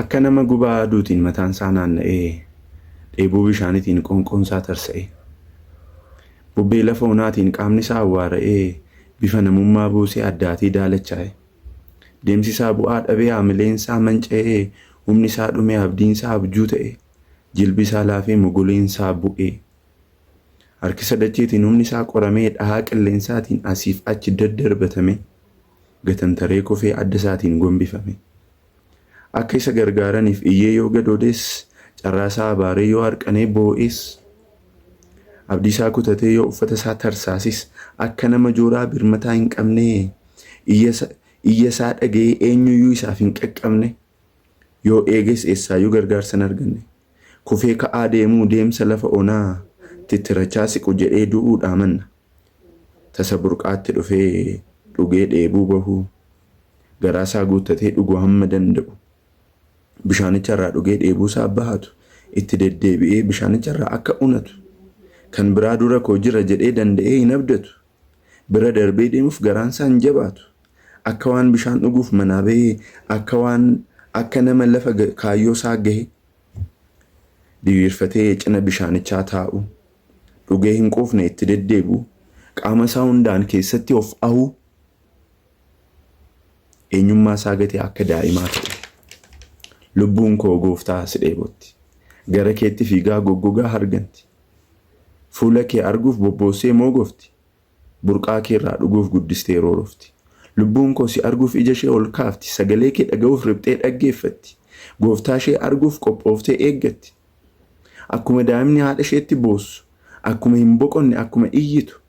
akka nama gubaa aduutiin mataan isaa naanna'ee dheebuu bishaanitiin qoonqoonsaa tarsa'e. Bubbee lafa onaatiin qaamni isaa awwaara'ee bifa namummaa buusee addaatii daalachaa'e. Deemsi isaa bu'aa dhabee haamileen isaa manca'ee humni isaa dhumee abdiin isaa abjuu ta'e. Jilbi isaa laafee mogoleen isaa bu'ee. Harki sadacheetiin humni isaa qoramee dhahaa qilleensaatiin asiif achi daddarbatame. Gatantaree kofee adda isaatiin gombifame. Akka isa gargaaraniif iyyee yoo gadoodes carraa isaa abaaree yoo harqanee boo'es abdii isaa kutatee yoo uffata isaa tarsaasis akka nama jooraa birmataa hin qabne iyya isaa dhagee eenyuyyuu isaaf hin qaqqabne yoo eeges eessaayyuu gargaarsa hin arganne kufee ka'aa deemuu deemsa lafa onaa tittirachaa siqu jedhee du'uudhaa manna tasa burqaatti dhufee dhugee dheebuu bahuu garaasaa guuttatee dhuguu hamma danda'u. Bishaanicharraa dhugee dheebuu isaa bahatu itti deddeebi'ee bishaanicharraa akka unatu kan biraa dura koo jira jedhee danda'ee hin abdatu bira darbee deemuuf garaan isaa hin jabaatu akka waan bishaan dhuguuf manaa bahee akka nama lafa kaayyoo isaa gahe diriirfatee cina bishaanichaa taa'u dhugee hin quufne itti deddeebi'u qaama isaa hundaan keessatti of ahuu eenyummaa isaa gatee akka daa'imaa ta'u. Lubbuun koo gooftaa si dheebotti. Gara keetti fiigaa goggogaa harganti. Fuula kee arguuf bobboossee moogofti. Burqaa kee irraa dhuguuf guddistee roorofti. Lubbuun koo si arguuf ija ishee ol kaafti. Sagalee kee dhaga'uuf riphxee dhaggeeffatti. Gooftaa ishee arguuf qophooftee eeggatti. Akkuma daa'imni haadha isheetti boossu. Akkuma hin boqonne akkuma iyyitu.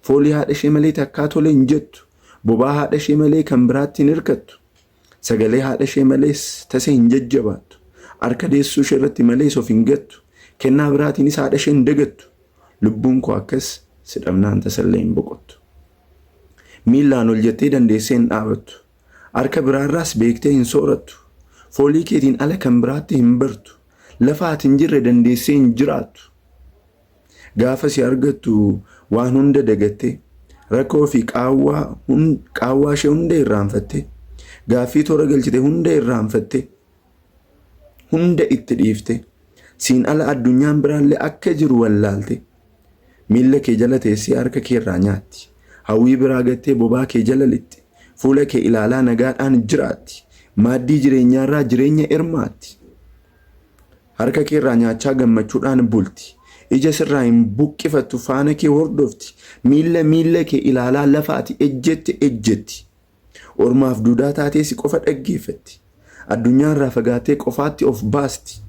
Foolii haadha ishee malee takkaa tole hin jettu. Bobaa haadha ishee malee kan biraatti hin hirkattu. Sagalee haadha ishee malees tasa hin jajjabaattu. Harka deessuu ishee irratti malees of hin gattu. Kennaa biraatiinis haadha ishee hin dagattu. Lubbuun koo akkas si dhabnaan tasallee hin boqottu. Miillaan ol jettee dandeessee hin dhaabattu. Harka biraarraas beektee hin soorattu. Foolii keetiin ala kan biraatti hin bartu. Lafa ati hin jirre dandeessee hin jiraattu. Gaafa si argattu waan hunda dagattee rakkoo fi qaawwaa ishee hunda irraanfattee gaaffii toora galchite hunda irraanfatte hunda itti dhiifte siin ala addunyaan biraallee akka jiru wallaalte miilla kee jala teessee harka kee irraa nyaatti hawwii biraa gattee bobaa kee jala lixxi fuula kee ilaalaa nagaadhaan jiraatti maaddii jireenyaarraa jireenya irmaatti harka kee irraa nyaachaa gammachuudhaan bulti ija sirraa hin buqqifattu faana kee hordofti miilla kee ilaalaa lafaati ejjetti. Ormaaf duudaa taatee si qofa dhaggeeffatti. Addunyaarraa fagaatee qofaatti of baasti.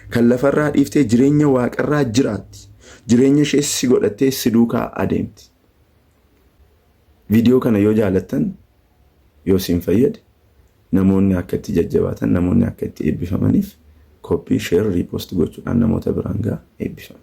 Kan lafarraa dhiiftee jireenya waaqarraa jiraatti. Jireenya ishee si godhattee si duukaa adeemti. Viidiyoo kana yoo jaalattan yoo siin fayyade namoonni akka itti jajjabaatan namoonni akka itti eebbifamaniif koppii sheer riipost gochuudhaan namoota biraan gahaa eebbifama.